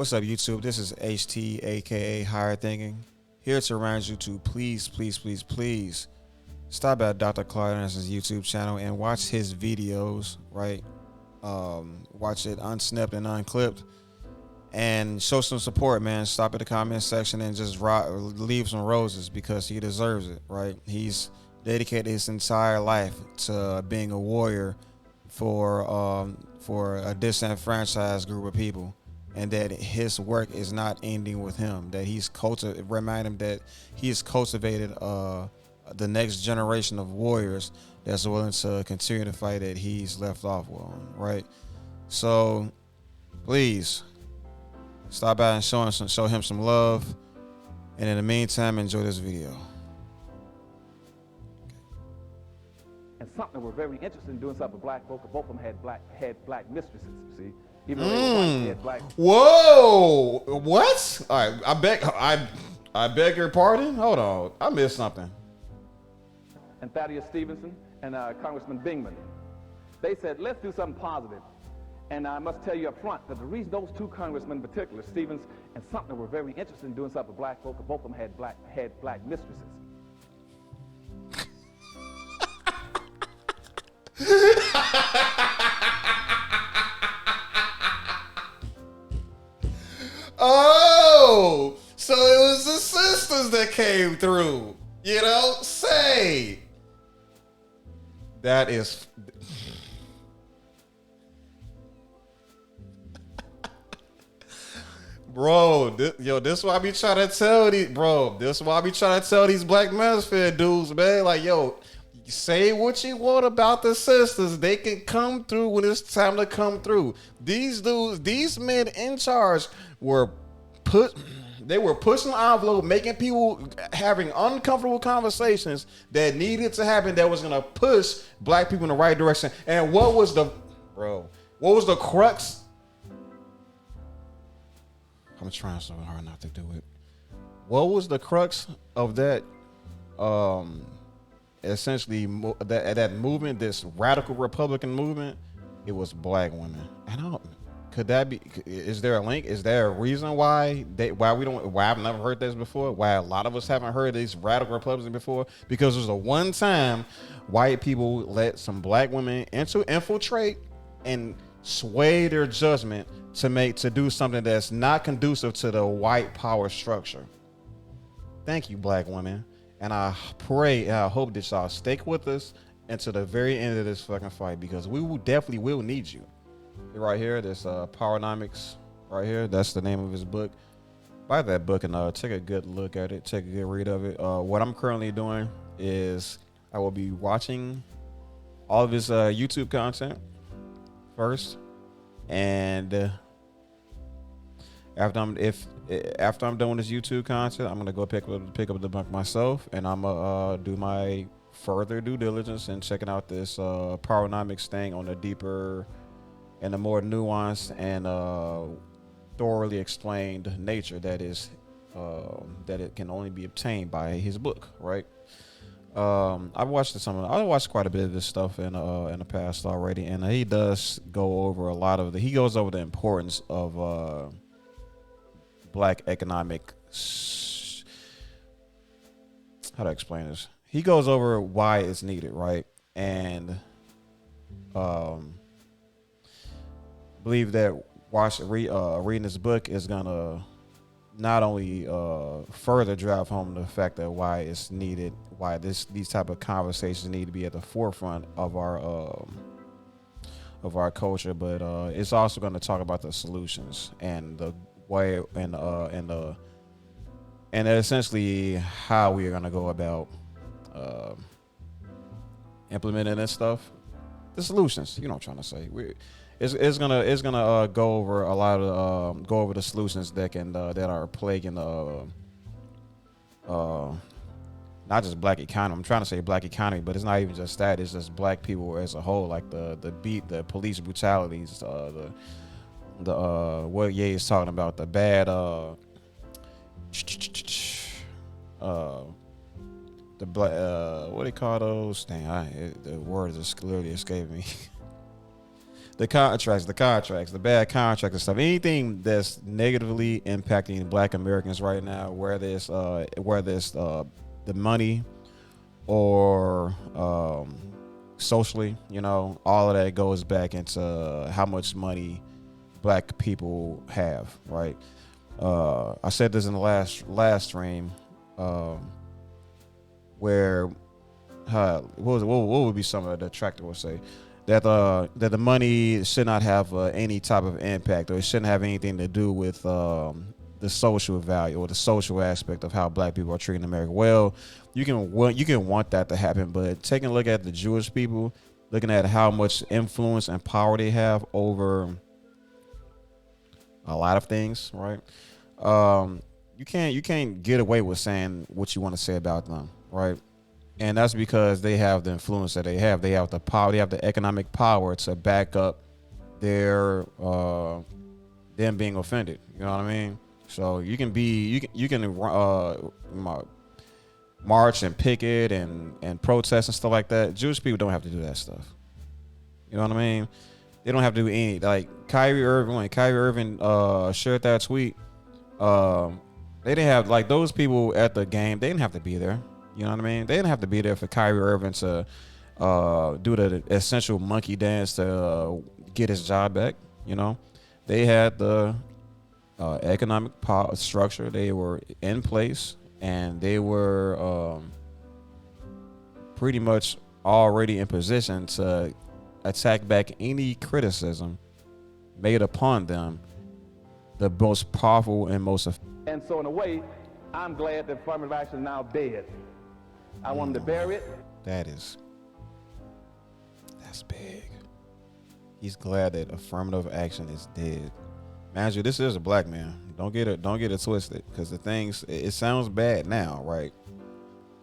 What's up, YouTube? This is HT, aka Higher Thinking, here to remind you to please stop at Dr. Claud Anderson's YouTube channel and watch his videos, right? Watch it unsnipped and unclipped and show some support, man. Stop at the comment section and just leave some roses because he deserves it, right? He's dedicated his entire life to being a warrior for a disenfranchised group of people, and that his work is not ending with him. That remind him that he has cultivated the next generation of warriors that's willing to continue the fight that he's left off on, right? So please stop by and show him some love, and in the meantime, enjoy this video. And something we're very interested in doing something with black folk. Both of them had black mistresses, you see. Even though they were white, they had black. Whoa! What? All right, I beg your pardon. Hold on, I missed something. And Thaddeus Stevenson and Congressman Bingman, they said, let's do something positive. And I must tell you up front that the reason those two congressmen in particular, Stevens and Sumner, were very interested in doing something with black folk, both of them had black mistresses. Oh, so it was the sisters that came through, say. That is... Bro, this is why I be trying to tell these, black manosphere dudes, man. Like, yo, say what you want about the sisters. They can come through when it's time to come through. These dudes, these men in charge were pushing the envelope, making people having uncomfortable conversations that needed to happen that was gonna push black people in the right direction. And what was the crux? I'm trying so hard not to do it. What was the crux of that? Essentially, that movement, this radical Republican movement, it was black women. And could that be? Is there a link? Is there a reason why I've never heard this before? Why a lot of us haven't heard these radical Republicans before? Because there's a one time white people let some black women infiltrate and sway their judgment to do something that's not conducive to the white power structure. Thank you, black women. And I pray and I hope that y'all stick with us until the very end of this fucking fight, because we definitely will need you. Right here, this Powernomics right here, that's the name of his book. Buy that book and take a good look at it, take a good read of it. What I'm currently doing is I will be watching all of his YouTube content first, and after I'm done with this YouTube content, I'm gonna go pick up the book myself, and I'm gonna do my further due diligence and checking out this Powernomics thing on a deeper and a more nuanced and thoroughly explained nature that it can only be obtained by his book, right? I watched quite a bit of this stuff in the past already, and he does go over a lot of he goes over the importance of black economic, how to explain this? He goes over why it's needed, right? And believe that reading this book is gonna not only further drive home the fact that why it's needed, why these type of conversations need to be at the forefront of our culture, but it's also going to talk about the solutions and the way and essentially how we are going to go about implementing this stuff. The solutions, you know what I'm trying to say. It's gonna go over a lot of go over the solutions that are plaguing not just black economy. I'm trying to say black economy, but it's not even just that. It's just black people as a whole, like the police brutalities, what Ye is talking about, the bad the black what do they call those? Dang, the word is clearly escaping me. the contracts, the bad contracts and stuff. Anything that's negatively impacting Black Americans right now, whether it's the money or socially, all of that goes back into how much money Black people have, right? I said this in the last stream, where what would be some of the detractor would say that the money should not have any type of impact, or it shouldn't have anything to do with the social value or the social aspect of how Black people are treated in America. Well, you can want that to happen, but taking a look at the Jewish people, looking at how much influence and power they have over a lot of things, right? You can't get away with saying what you want to say about them, right? And that's because they have the influence that they have. They have the power. They have the economic power to back up their them being offended. You know what I mean? So you can march and picket and protest and stuff like that. Jewish people don't have to do that stuff. You know what I mean? They don't have to do any, like Kyrie Irving. When Kyrie Irving shared that tweet, they didn't have, like, those people at the game. They didn't have to be there. You know what I mean? They didn't have to be there for Kyrie Irving to do the essential monkey dance to get his job back. They had the economic power structure. They were in place, and they were pretty much already in position to attack back any criticism made upon them. The most powerful and most And so in a way, I'm glad that affirmative action is now dead. I want them to bury it. That's big. He's glad that affirmative action is dead. Mind you, this is a Black man. Don't get it twisted, because the things, it sounds bad now, right?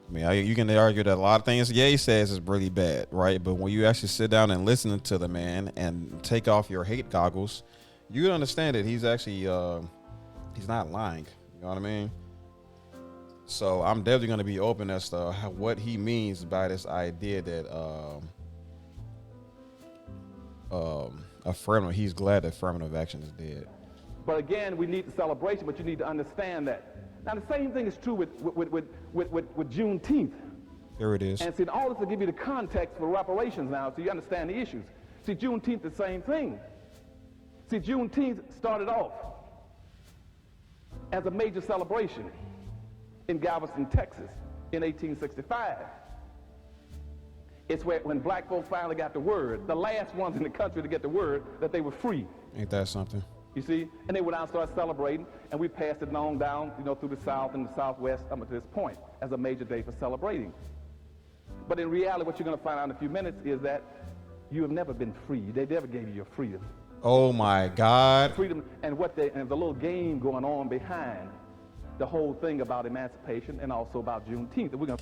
I mean, you can argue that a lot of things Ye says is really bad, right? But when you actually sit down and listen to the man and take off your hate goggles, you understand that he's actually he's not lying. You know what I mean? So I'm definitely going to be open as to what he means by this idea that he's glad that affirmative action is dead. But again, we need the celebration, but you need to understand that. Now, the same thing is true with Juneteenth. There it is. And see, all this will give you the context for reparations now, so you understand the issues. See, Juneteenth, the same thing. See, Juneteenth started off as a major celebration in Galveston, Texas, in 1865. It's when Black folk finally got the word, the last ones in the country to get the word that they were free. Ain't that something? You see? And they went out and started celebrating, and we passed it on down, through the South and the Southwest up to this point as a major day for celebrating. But in reality, what you're going to find out in a few minutes is that you have never been free. They never gave you your freedom. Oh my God. Freedom, and the little game going on behind the whole thing about emancipation and also about Juneteenth.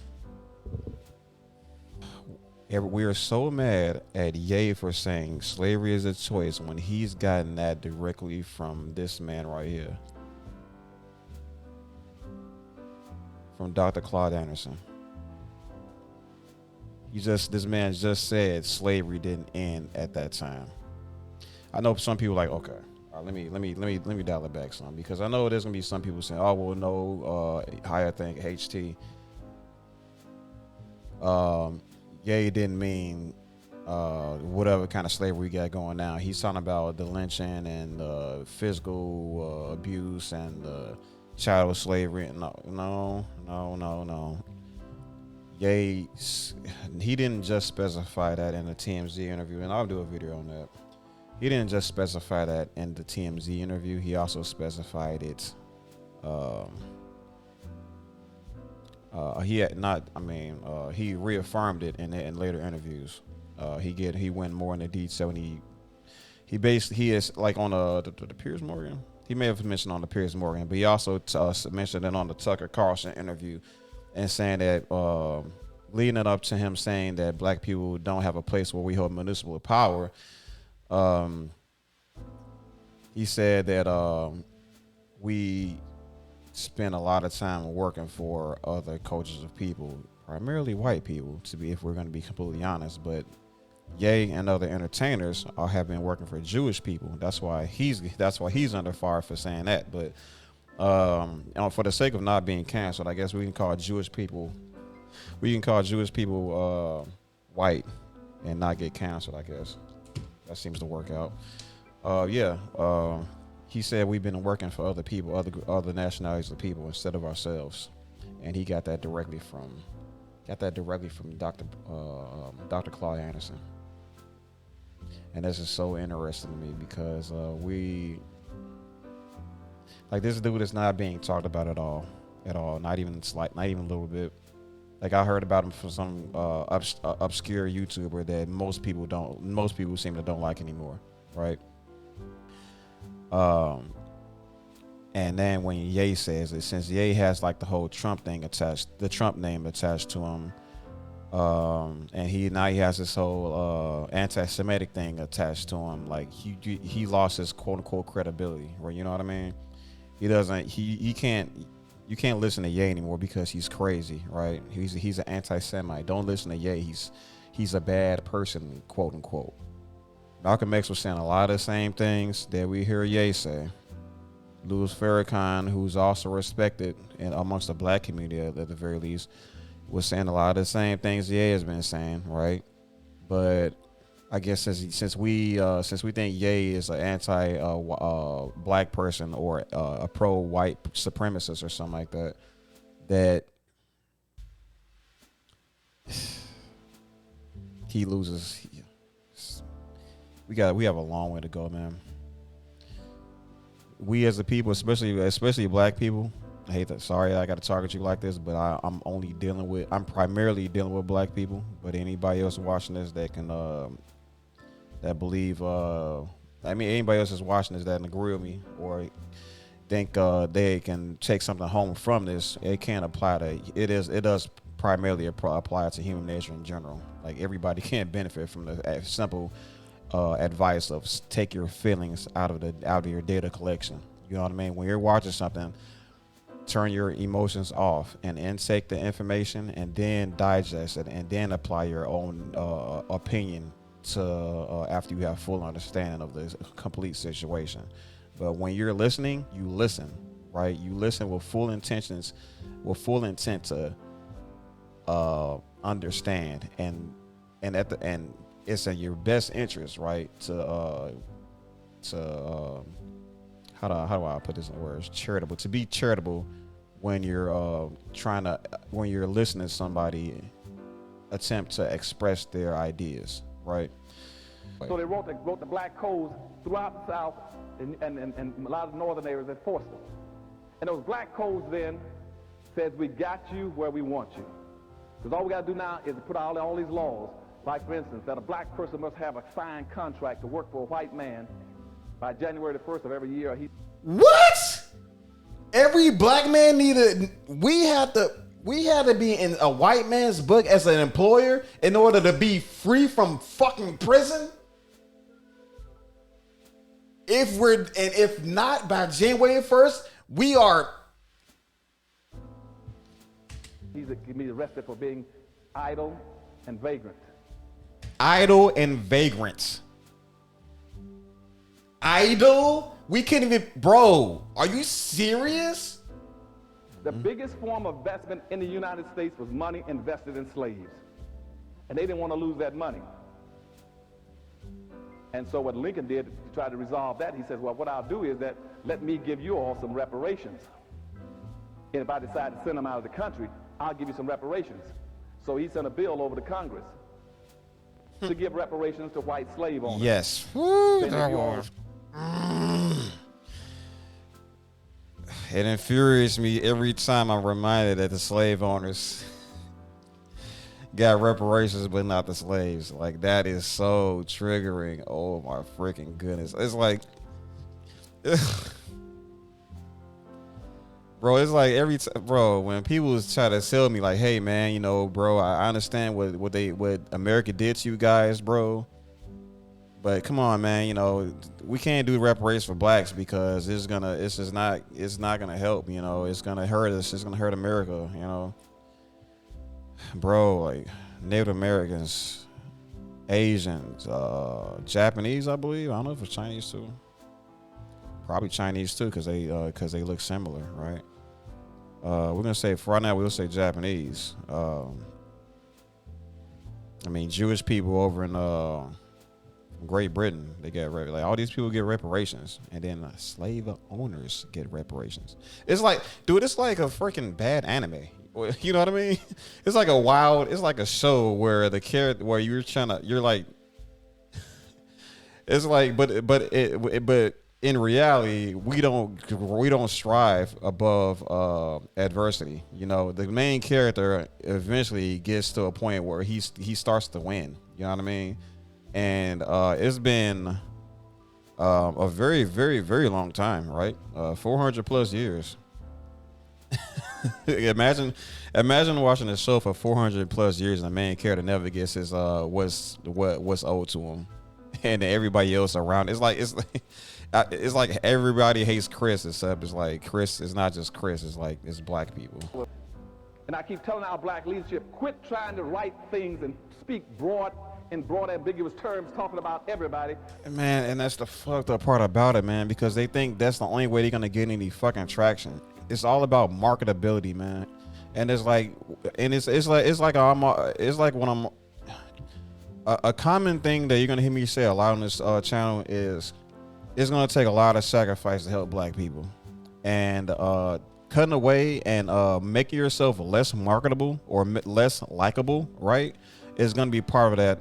We are so mad at Ye for saying slavery is a choice when he's gotten that directly from this man right here, from Dr. Claud Anderson. This man just said slavery didn't end at that time. I know some people like, okay, let me dial it back some, because I know there's gonna be some people saying, oh well, no, I think HT. Ye didn't mean whatever kind of slavery we got going now. He's talking about the lynching and physical abuse and child slavery. No. Ye, he didn't just specify that in the TMZ interview, and I'll do a video on that. He didn't just specify that in the TMZ interview. He also specified it. He reaffirmed it in later interviews. He went more into detail, and he is like on the Piers Morgan. He may have mentioned on the Piers Morgan, but he also mentioned it on the Tucker Carlson interview, and saying that leading it up to him saying that Black people don't have a place where we hold municipal power. He said that we spend a lot of time working for other cultures of people, primarily white people, if we're going to be completely honest. But Ye and other entertainers have been working for Jewish people. That's why he's under fire for saying that. But for the sake of not being canceled, I guess we can call Jewish people white and not get canceled. I guess that seems to work out. He said we've been working for other people, other nationalities of people instead of ourselves, and he got that directly from Dr. Claud Anderson. And this is so interesting to me because this dude is not being talked about at all, not even a little bit. Like I heard about him from some obscure YouTuber that most people seem to don't like anymore, right? And then when Ye says it, since Ye has like the whole Trump thing attached, the Trump name attached to him, and he has this whole anti-Semitic thing attached to him, like he lost his quote unquote credibility, right? You know what I mean? You can't listen to Ye anymore because he's crazy, right? He's an anti-Semite. Don't listen to Ye. He's a bad person, quote unquote. Malcolm X was saying a lot of the same things that we hear Ye say. Louis Farrakhan, who's also respected amongst the black community at the very least, was saying a lot of the same things Ye has been saying, right? But I guess since we think Ye is an anti black person or a pro white supremacist or something like that, that he loses. We have a long way to go, man. We as a people, especially black people, I hate that. Sorry, I got to target you like this, but I'm primarily dealing with black people. But anybody else watching this that can that believe, anybody else is watching this that agree with me or think they can take something home from this, it can't apply to it. It does primarily apply to human nature in general. Like everybody can't benefit from the simple advice of take your feelings out of your data collection. You know what I mean? When you're watching something, turn your emotions off and intake the information and then digest it and then apply your own opinion to after you have full understanding of the complete situation. But when you're listening, you listen, right? You listen with full intent to understand and at the end it's in your best interest, right? How do I put this in words? Charitable. To be charitable when you're when you're listening to somebody attempt to express their ideas, right? So they wrote the black codes throughout the South and a lot of northern areas that forced them. And those black codes then says we got you where we want you. Because all we got to do now is to put out all these laws. Like, for instance, that a black person must have a signed contract to work for a white man by January the 1st of every year. What? Every black man we had to be in a white man's book as an employer in order to be free from fucking prison? If not by January 1st, we are. He's can be arrested for being idle and vagrant. Idle and vagrant. Idle? We can't even, bro, are you serious? The biggest form of investment in the United States was money invested in slaves. And they didn't want to lose that money. And so what Lincoln did to try to resolve that, he says, well, what I'll do is that let me give you all some reparations. And if I decide to send them out of the country, I'll give you some reparations. So he sent a bill over to Congress to give reparations to white slave owners. Yes. It infuriates me every time I'm reminded that the slave owners got reparations but not the slaves. Like, that is so triggering. Oh my freaking goodness. It's like bro, it's like every time, bro, when people try to sell me like, hey man, you know, bro, I understand what America did to you guys, bro. But come on, man, you know, we can't do reparations for blacks because it's not gonna help, you know, it's gonna hurt us, it's gonna hurt America, you know. Bro, like Native Americans, Asians, Japanese, I believe. I don't know if it's Chinese too. Probably Chinese too, because they look similar, right? We're gonna say for right now we'll say Japanese. I mean Jewish people over in Great Britain, they get like all these people get reparations, and then slave owners get reparations. It's like, dude, it's like a freaking bad anime. You know what I mean? It's like it's like a show where the character where you're like, it's like, but in reality, we don't strive above adversity. You know, the main character eventually gets to a point where he starts to win. You know what I mean? And it's been a very, very, very long time, right? 400 plus years. imagine watching a show for 400 plus years and the main character never gets his what's owed to him, and everybody else around it's like everybody hates Chris, except it's like Chris is not just Chris, it's black people. And I keep telling our black leadership, quit trying to write things and speak broad ambiguous terms, talking about everybody. Man, and that's the fucked up part about it, man, because they think that's the only way they're gonna get any fucking traction. It's all about marketability, man. And it's like when I'm a common thing that you're gonna hear me say a lot on this channel is it's gonna take a lot of sacrifice to help black people, and cutting away and making yourself less marketable or less likable, right, is gonna be part of that.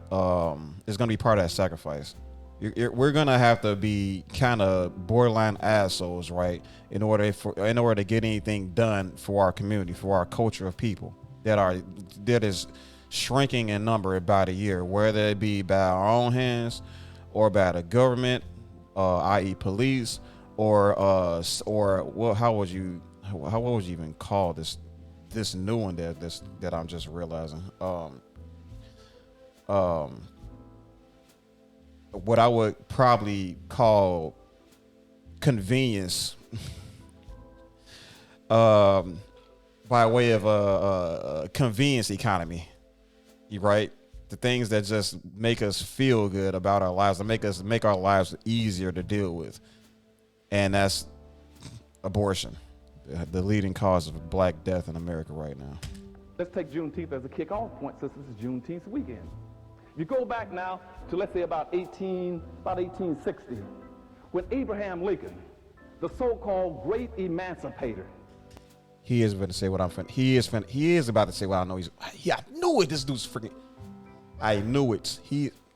Is gonna be part of that sacrifice. We're gonna have to be kind of borderline assholes, right, in order to get anything done for our community, for our culture of people that is shrinking in number by the year, whether it be by our own hands or by the government, i.e. police, or well, how would you even call this new one that I'm just realizing? What I would probably call convenience, by way of a convenience economy, right? The things that just make us feel good about our lives, that make our lives easier to deal with, and that's abortion, the leading cause of black death in America right now. Let's take Juneteenth as a kickoff point, since this is Juneteenth weekend. If you go back now to, let's say, about 1860, when Abraham Lincoln, the so-called great emancipator. He is about to say what I'm finna. He is about to say what I know. I knew it. This dude's freaking. I knew it.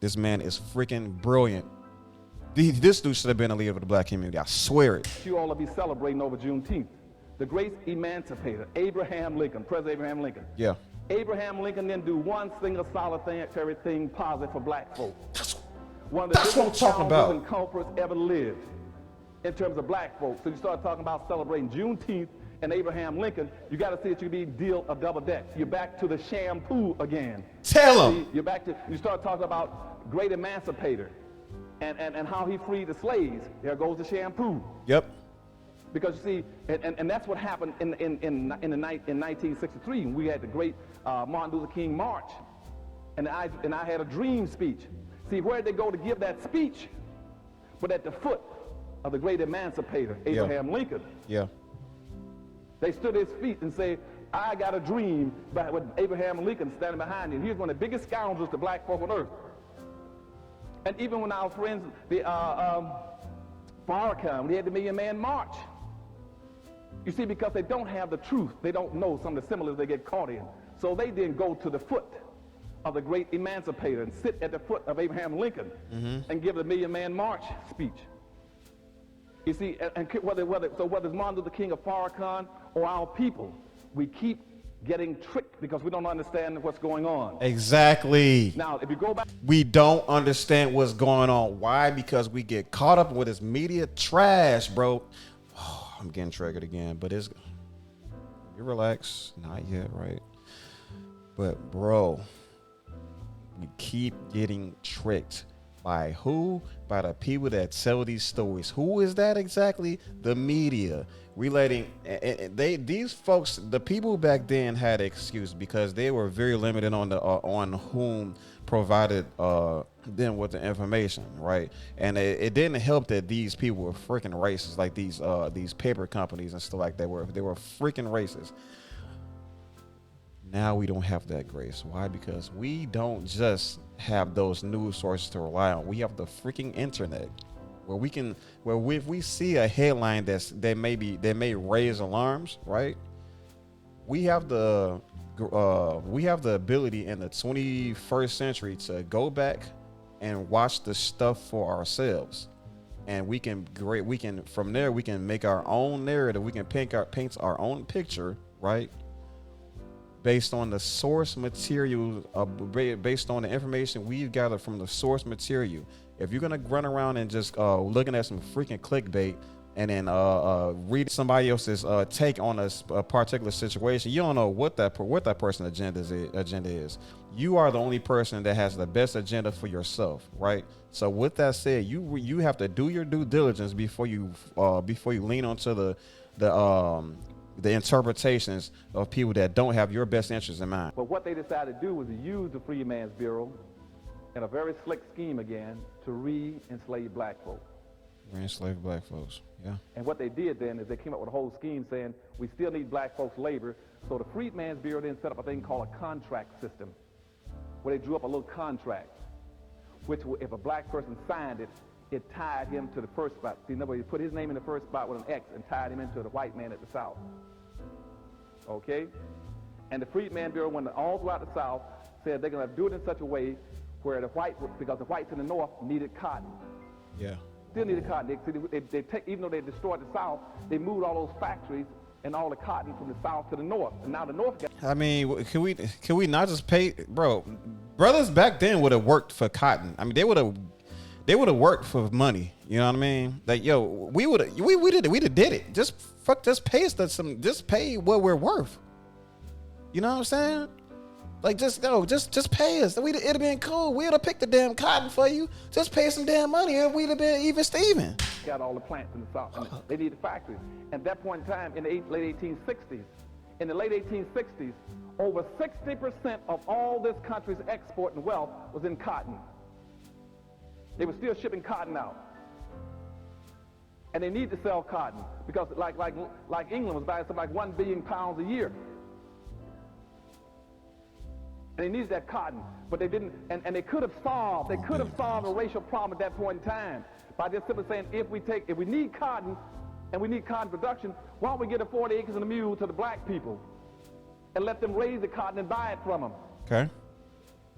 This man is freaking brilliant. This dude should have been a leader of the black community. I swear it. You all will be celebrating over Juneteenth. The great emancipator, Abraham Lincoln, President Abraham Lincoln. Yeah. Abraham Lincoln didn't do one single solitary thing positive for black folks. That's One of the what I'm talking about. and culprits ever lived in terms of black folks. So you start talking about celebrating Juneteenth and Abraham Lincoln, you got to see it should be deal of double deck. You're back to the shampoo again. Tell him. You start talking about great emancipator and how he freed the slaves. There goes the shampoo. Yep. Because you see, and that's what happened in 1963. We had the great Martin Luther King March, and I had a dream speech. See, where did they go to give that speech? But at the foot of the great emancipator, Abraham Lincoln. Yeah. They stood at his feet and said, I got a dream, with Abraham Lincoln standing behind him. He was one of the biggest scoundrels to black folk on earth. And even when our friends, the Farrakhan, they had the Million Man March. You see, because they don't have the truth, they don't know some of the similes they get caught in. So they didn't go to the foot of the great emancipator and sit at the foot of Abraham Lincoln and give the Million Man March speech. You see, and whether it's Martin Luther King or Farrakhan or our people, we keep getting tricked because we don't understand what's going on. Exactly. Now, if you go back, we don't understand what's going on. Why? Because we get caught up with this media trash, bro. Oh, I'm getting triggered again, but you relax. Not yet, right? But bro, we keep getting tricked By who? By the people that tell these stories. Who is that exactly? The media. Relating, these folks, the people back then had an excuse because they were very limited on the on whom provided them with the information, right? And it didn't help that these people were freaking racist, like these paper companies and stuff like that. They were freaking racist. Now we don't have that grace. Why? Because we don't just have those news sources to rely on. We have the freaking internet, where we can, if we see a headline that may raise alarms, right? We have the ability in the 21st century to go back and watch the stuff for ourselves, and we can from there we can make our own narrative. We can paint our own picture, right? Based on the source material, based on the information we've gathered from the source material. If you're gonna run around and just looking at some freaking clickbait and then read somebody else's take on a particular situation, you don't know what that person's agenda is. You are the only person that has the best agenda for yourself, right? So with that said, you have to do your due diligence before you lean onto the interpretations of people that don't have your best interests in mind. But what they decided to do was to use the Freedmen's Bureau in a very slick scheme again to re-enslave black folks. Re-enslave black folks, yeah. And what they did then is they came up with a whole scheme saying we still need black folks' labor. So the Freedmen's Bureau then set up a thing called a contract system, where they drew up a little contract, which if a black person signed it, it tied him to the first spot. See, in other words, he put his name in the first spot with an X and tied him into the white man at the South. Okay? And the Freedmen's Bureau, when all throughout the South, said they're going to do it in such a way where because the whites in the North needed cotton. Yeah. Still needed cotton. Even though they destroyed the South, they moved all those factories and all the cotton from the South to the North. And now the North got... I mean, can we not just pay... Bro, brothers back then would have worked for cotton. I mean, they would have worked for money. You know what I mean? Like, yo, we did it. Just pay us just pay what we're worth. You know what I'm saying? Like, just pay us. It'd have been cool. We'd have picked the damn cotton for you. Just pay some damn money and we'd have been even Steven. Got all the plants in the South. And they needed factories. At that point in time, in the late 1860s, over 60% of all this country's export and wealth was in cotton. They were still shipping cotton out. And they need to sell cotton because like England was buying something like 1 billion pounds a year. And they needed that cotton, but they didn't, and they could have solved a racial problem at that point in time by just simply saying, if we need cotton and we need cotton production, why don't we get a 40 acres and a mule to the black people and let them raise the cotton and buy it from them? Okay.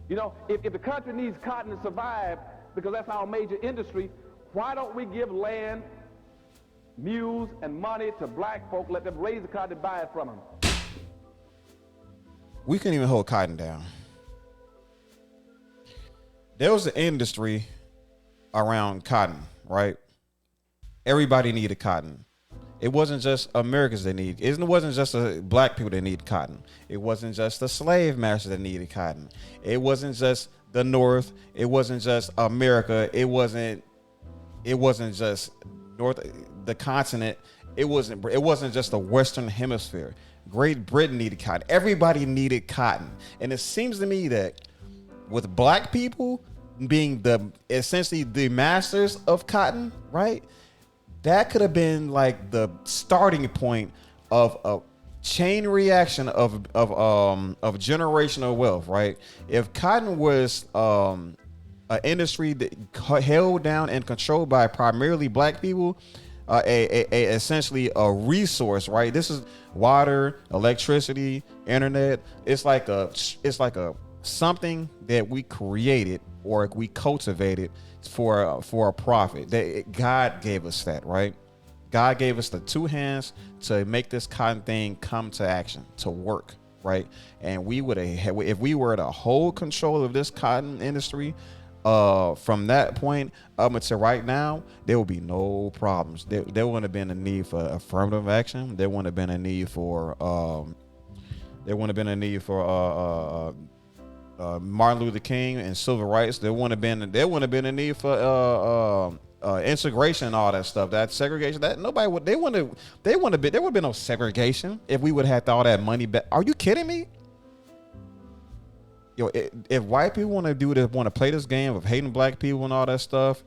You know, if the country needs cotton to survive, because that's our major industry, why don't we give land, mules, and money to black folk, let them raise the cotton and buy it from them? We couldn't even hold cotton down. There was an industry around cotton, right? Everybody needed cotton. It wasn't just Americans that needed. It wasn't just black people that needed cotton. It wasn't just the slave masters that needed cotton. It wasn't just the North. It wasn't just America. It wasn't just the continent. It wasn't just the Western Hemisphere. Great Britain needed cotton. Everybody needed cotton. And it seems to me that with black people being essentially the masters of cotton, right? That could have been like the starting point of a chain reaction of generational wealth, right? If cotton was an industry that held down and controlled by primarily black people, essentially a resource, right? This is water, electricity, internet. It's like a something that we created or we cultivated for a profit. God gave us that, right? God gave us the two hands to make this cotton thing come to action, to work, right? And we would have, if we were to hold control of this cotton industry, from that point up until right now, there will be no problems. There wouldn't have been a need for affirmative action. There wouldn't have been a need for Martin Luther King and civil rights, there wouldn't have been a need for integration and all that stuff. That segregation, that nobody would. There would have been no segregation if we would have had all that money back. Are you kidding me? Yo, if white people want to play this game of hating black people and all that stuff,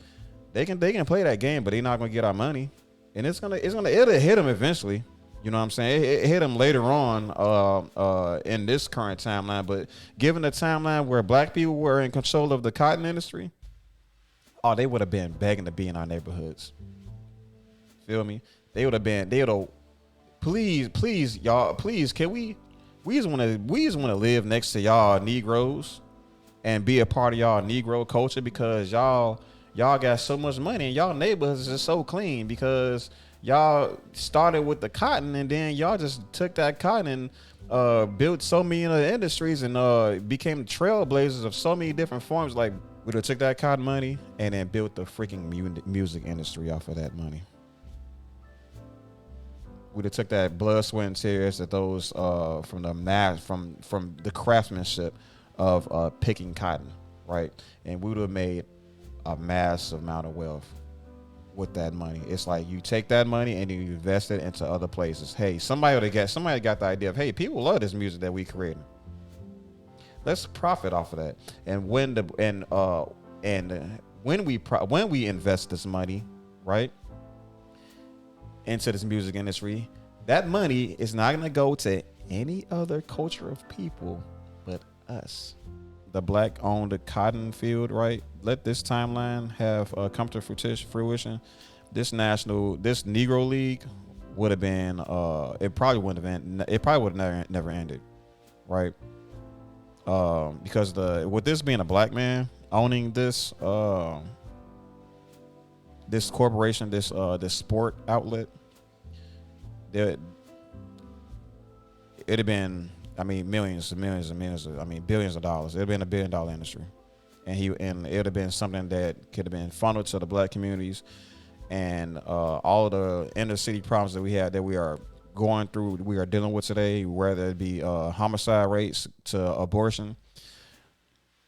they can play that game, but they're not gonna get our money, and it'll hit them eventually. You know what I'm saying? It hit them later on in this current timeline, but given the timeline where black people were in control of the cotton industry, oh, they would have been begging to be in our neighborhoods. Feel me? They would have, please, y'all, please, can we just want to live next to y'all Negroes and be a part of y'all Negro culture, because y'all got so much money and y'all neighborhoods is so clean because y'all started with the cotton, and then y'all just took that cotton and built so many other industries and became trailblazers of so many different forms. Like, we would have took that cotton money and then built the freaking music industry off of that money. We'd have took that blood, sweat, and tears that those from the craftsmanship of picking cotton, right? And we would have made a massive amount of wealth with that money. It's like you take that money and you invest it into other places. Hey, somebody got the idea of, hey, people love this music that we created. Let's profit off of that. And when we invest this money, right, into this music industry, that money is not going to go to any other culture of people but us. The black owned cotton field, right? Let this timeline have come to fruition. This Negro League would have been it probably would have never ended, right? Because with this being a black man owning this this corporation, this sport outlet, it'd have been, billions of dollars. It'd have been $1 billion industry, and it'd have been something that could have been funneled to the black communities, and all of the inner city problems that we are going through, we are dealing with today, whether it be homicide rates to abortion.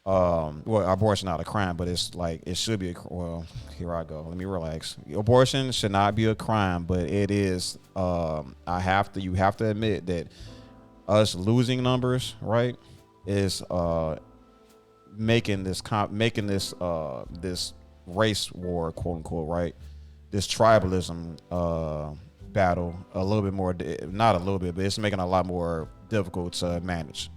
Abortion not a crime, but it's like it should be. Here I go. Let me relax. Abortion should not be a crime, but it is. You have to admit that us losing numbers, right, is making this race war, quote unquote, right, this tribalism battle a little bit more, not a little bit, but it's making it a lot more difficult to manage.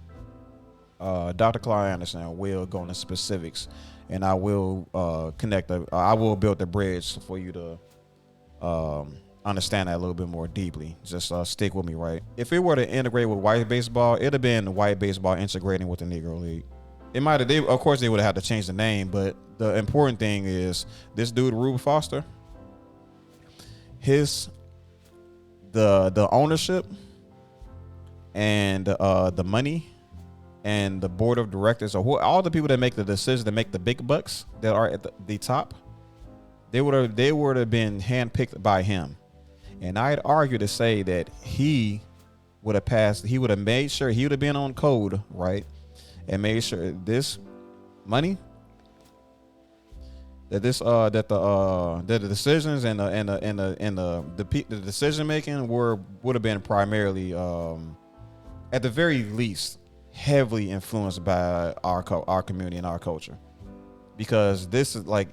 Dr. Claud Anderson will go into specifics, and I will I will build the bridge for you to understand that a little bit more deeply. Just stick with me, right? If it were to integrate with white baseball, it'd have been white baseball integrating with the Negro League. It might have. Of course, they would have had to change the name, but the important thing is this dude, Rube Foster. The ownership and the money and the board of directors, or all the people that make the decisions, that make the big bucks, that are at the top, they would have been handpicked by him. And I'd argue to say that he would have passed. He would have made sure, he would have been on code, right, and made sure this money, that the decisions and the decision making would have been primarily, at the very least, heavily influenced by our community and our culture, because this is like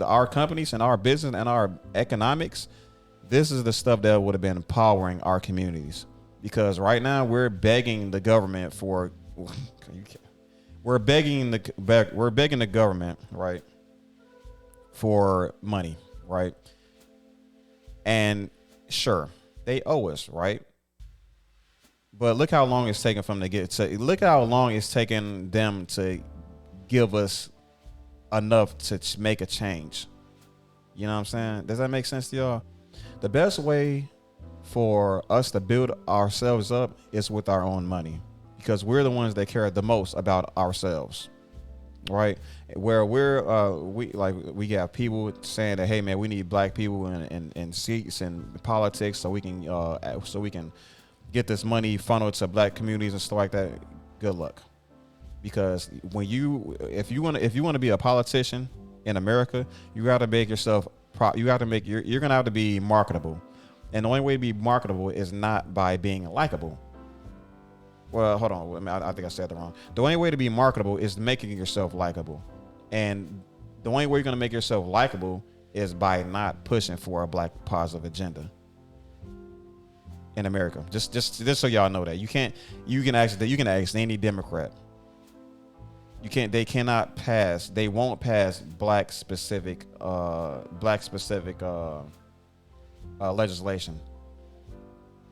our companies and our business and our economics. This is the stuff that would have been empowering our communities, because right now we're begging the government for we're begging the government, right, for money, right? And sure, they owe us, right? But look how long it's taken look how long it's taken them to give us enough to make a change. You know what I'm saying? Does that make sense to y'all? The best way for us to build ourselves up is with our own money, because we're the ones that care the most about ourselves, right? Where we have people saying that, hey man, we need black people in seats and politics so we can get this money funneled to black communities and stuff like that. Good luck. because if you want to be a politician in America, you got to make yourself you're gonna have to be marketable, and the only way to be marketable is not by being likable. Well, hold on, I think I said that wrong. The only way to be marketable is making yourself likable, and the only way you're gonna make yourself likable is by not pushing for a black positive agenda in America. Just so y'all know that you can ask any Democrat. They won't pass black specific legislation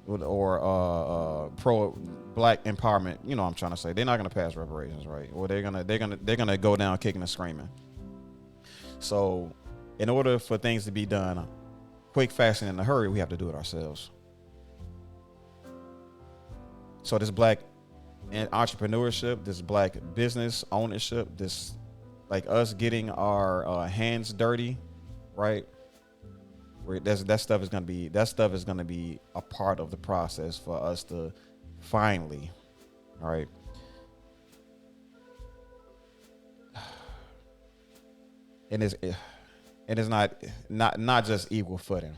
or pro black empowerment. You know what I'm trying to say. They're not going to pass reparations, right? Or they're going to go down kicking and screaming. So in order for things to be done quick, fast, and in a hurry, we have to do it ourselves. So this black entrepreneurship, this black business ownership, this like us getting our hands dirty, right? That stuff is gonna be a part of the process for us to finally, all right. And it's not just equal footing,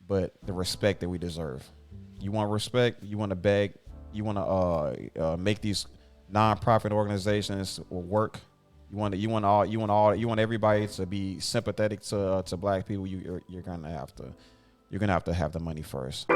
but the respect that we deserve. You want respect, you want to beg, you want to make these nonprofit organizations work. You want everybody to be sympathetic to black people. You're gonna have to have the money first.